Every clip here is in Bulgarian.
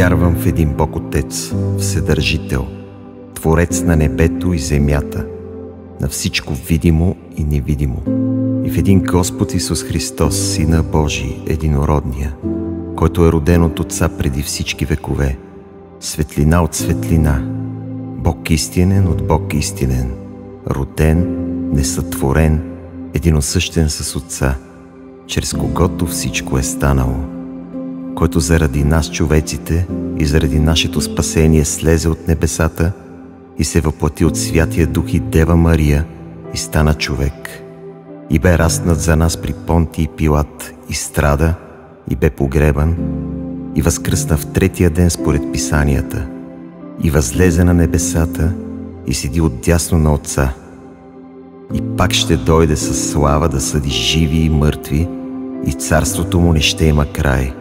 Вярвам в един Бог Отец, Вседържител, Творец на небето и земята, на всичко видимо и невидимо, и в един Господ Исус Христос, Сина Божий, единородния, който е роден от Отца преди всички векове, светлина от светлина, Бог истинен от Бог истинен, роден, несътворен, единосъщен с Отца, чрез когото всичко е станало, който заради нас, човеците, и заради нашето спасение слезе от небесата и се въплати от Святия Дух и Дева Мария и стана човек. И бе раснат за нас при Понтий Пилат, и страда, и бе погребан, и възкръсна в третия ден според Писанията, и възлезе на небесата, и седи отдясно на Отца. И пак ще дойде със слава да съди живи и мъртви, и царството му не ще има край.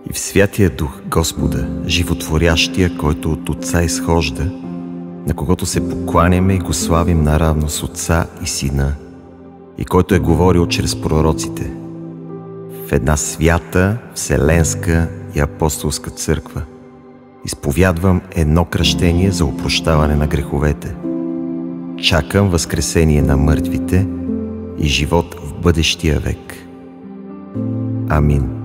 И в Святия Дух Господа, животворящия, който от Отца изхожда, на когото се покланяме и го славим наравно с Отца и Сина, и който е говорил чрез пророците, в една свята, вселенска и апостолска църква изповядвам едно кръщение за опрощаване на греховете. Чакам възкресение на мъртвите и живот в бъдещия век. Амин.